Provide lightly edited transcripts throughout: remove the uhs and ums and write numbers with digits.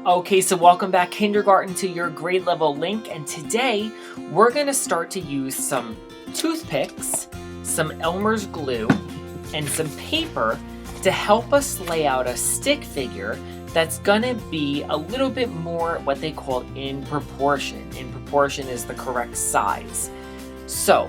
Okay, so welcome back kindergarten to your grade level link, and today we're going to start to use some toothpicks, some Elmer's glue, and some paper to help us lay out a stick figure that's going to be a little bit more what they call in proportion. In proportion is the correct size. So,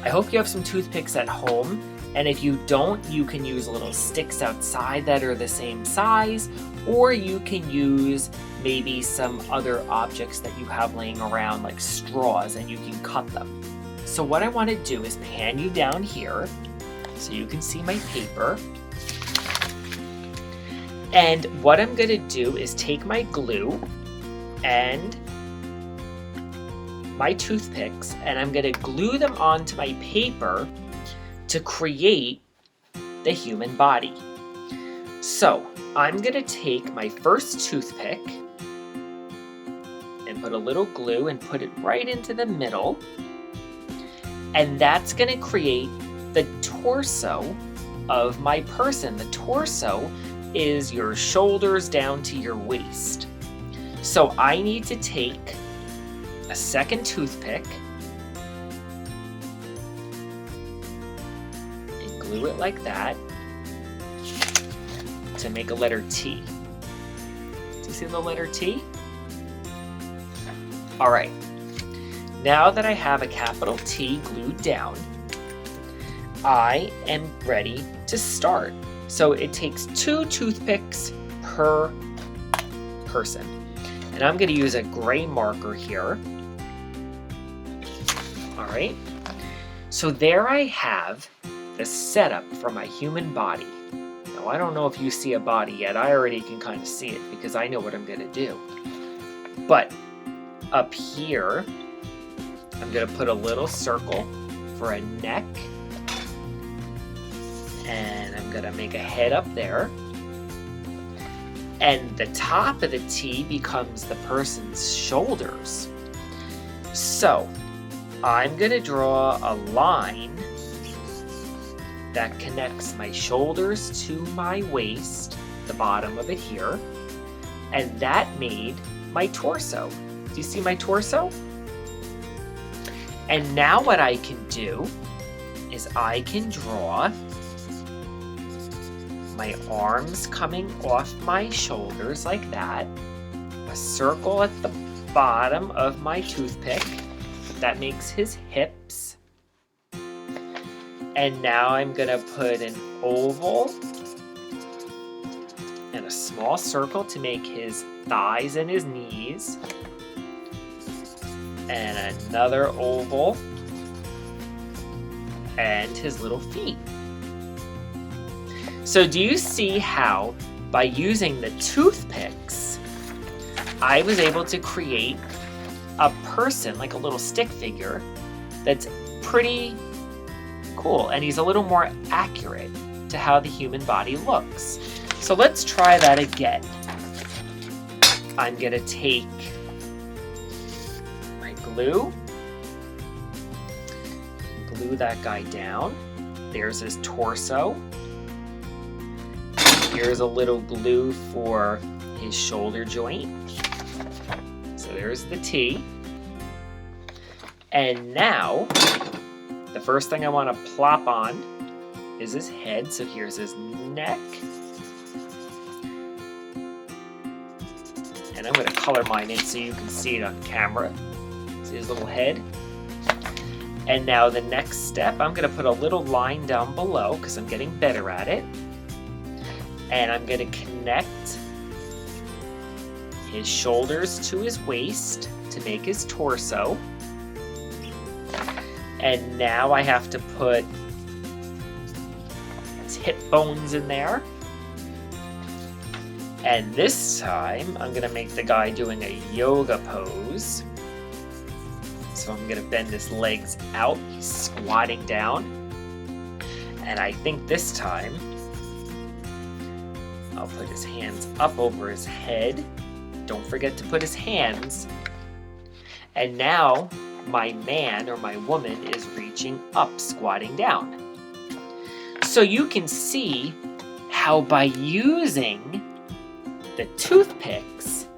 I hope you have some toothpicks at home, and if you don't, you can use little sticks outside that are the same size, or you can use maybe some other objects that you have laying around like straws and you can cut them. So what I want to do is pan you down here so you can see my paper. And what I'm going to do is take my glue and my toothpicks and I'm going to glue them onto my paper to create the human body. So I'm going to take my first toothpick and put a little glue and put it right into the middle. And that's going to create the torso of my person. The torso is your shoulders down to your waist. So I need to take a second toothpick and glue it like that to make a letter T. Do you see the letter T? All right. Now that I have a capital T glued down, I am ready to start. So it takes 2 toothpicks per person. And I'm going to use a gray marker here. All right. So there I have the setup for my human body. Now, I don't know if you see a body yet. I already can kind of see it because I know what I'm going to do. But up here, I'm going to put a little circle for a neck. And I'm going to make a head up there. And the top of the T becomes the person's shoulders. So I'm going to draw a line that connects my shoulders to my waist, the bottom of it here, and that made my torso. Do you see my torso? And now what I can do is I can draw my arms coming off my shoulders like that, a circle at the bottom of my toothpick that makes his hips. And now I'm going to put an oval and a small circle to make his thighs and his knees. And another oval and his little feet. So do you see how by using the toothpicks, I was able to create a person, like a little stick figure, that's pretty cool, and he's a little more accurate to how the human body looks. So let's try that again. I'm gonna take my glue that guy down. There's his torso. Here's a little glue for his shoulder joint. So there's the T. And now, the first thing I want to plop on is his head. So here's his neck. And I'm going to color mine it so you can see it on camera. See his little head. And now the next step, I'm going to put a little line down below because I'm getting better at it. And I'm going to connect his shoulders to his waist to make his torso. And now I have to put his hip bones in there. And this time, I'm going to make the guy doing a yoga pose. So I'm going to bend his legs out. He's squatting down. And I think this time, I'll put his hands up over his head. Don't forget to put his hands. And now my man or my woman is reaching up, squatting down. So you can see how by using the toothpicks,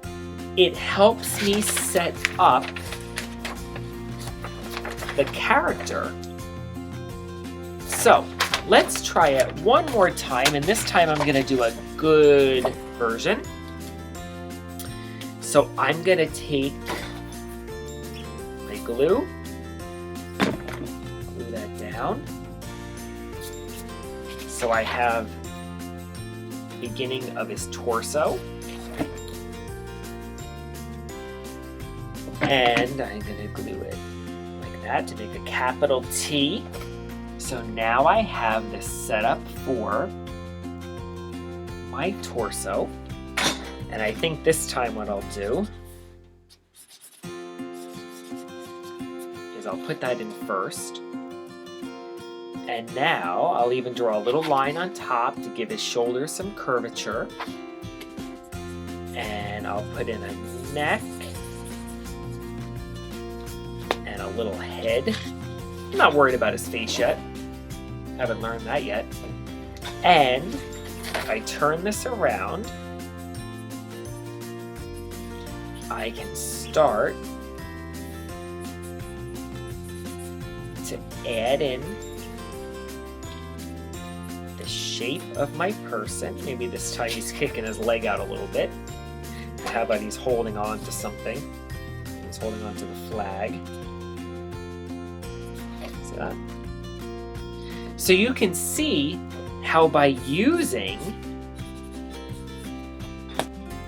it helps me set up the character. So let's try it one more time, and this time I'm gonna do a good version. So I'm gonna take my glue, glue that down. So I have the beginning of his torso. And I'm gonna glue it like that to make a capital T. So now I have this set up for my torso. And I think this time what I'll do is I'll put that in first. And now I'll even draw a little line on top to give his shoulders some curvature. And I'll put in a neck and a little head. I'm not worried about his face yet. Haven't learned that yet. And if I turn this around, I can start to add in the shape of my person. Maybe this time he's kicking his leg out a little bit. How about he's holding on to something? He's holding on to the flag. See that? So you can see how by using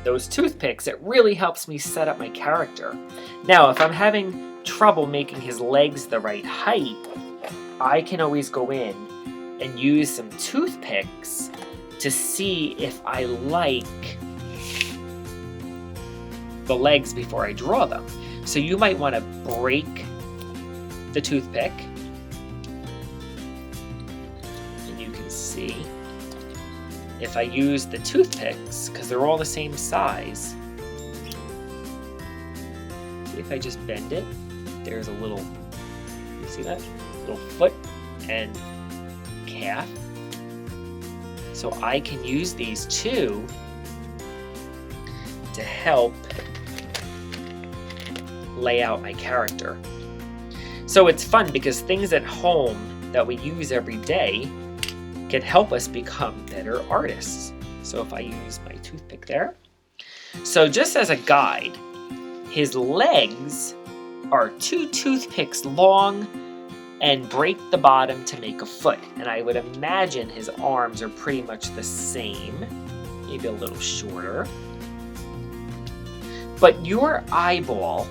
those toothpicks, it really helps me set up my character. Now, if I'm having trouble making his legs the right height, I can always go in and use some toothpicks to see if I like the legs before I draw them. So you might want to break the toothpick. And you can see if I use the toothpicks, because they're all the same size, see if I just bend it, there's a little, you see that? Little foot and calf. So I can use these two to help lay out my character. So it's fun because things at home that we use every day can help us become better artists. So if I use my toothpick there. So just as a guide, his legs are 2 toothpicks long and break the bottom to make a foot. And I would imagine his arms are pretty much the same, maybe a little shorter. But your eyeball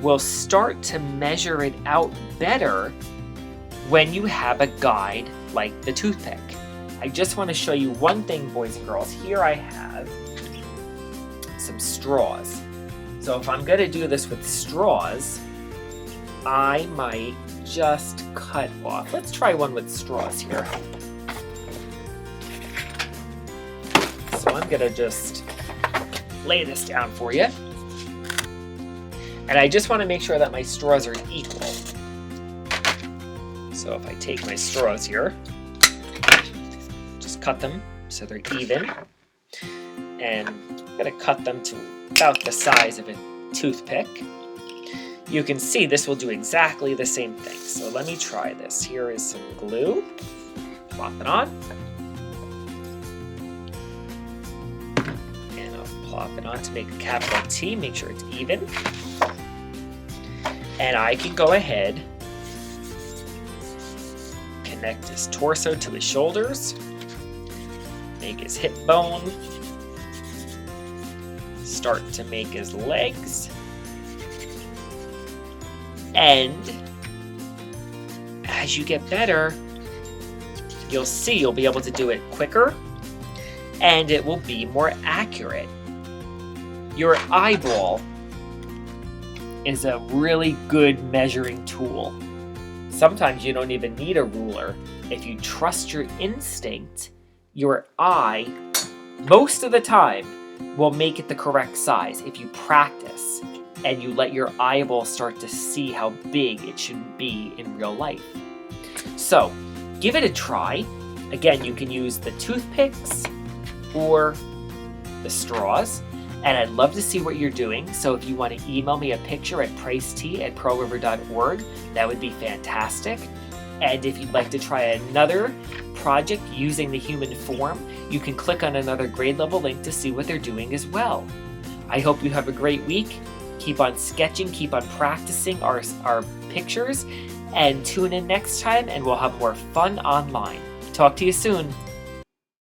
will start to measure it out better when you have a guide like the toothpick. I just want to show you one thing, boys and girls. Here I have some straws. So if I'm going to do this with straws, I might just cut off. Let's try one with straws here. So I'm going to just lay this down for you. And I just want to make sure that my straws are equal. So if I take my straws here, just cut them so they're even. And I'm going to cut them to about the size of a toothpick. You can see this will do exactly the same thing. So let me try this. Here is some glue. Plop it on. And I'll plop it on to make a capital T. Make sure it's even. And I can go ahead, connect his torso to his shoulders, make his hip bone, start to make his legs, and as you get better, you'll see you'll be able to do it quicker and it will be more accurate. Your eyeball is a really good measuring tool. Sometimes you don't even need a ruler. If you trust your instinct, your eye, most of the time, will make it the correct size if you practice and you let your eyeball start to see how big it should be in real life. So, give it a try. Again, you can use the toothpicks or the straws. and I'd love to see what you're doing. So if you want to email me a picture at pricet@pearlriver.org, that would be fantastic. And if you'd like to try another project using the human form, you can click on another grade level link to see what they're doing as well. I hope you have a great week. Keep on sketching, keep on practicing our pictures, and tune in next time and we'll have more fun online. Talk to you soon.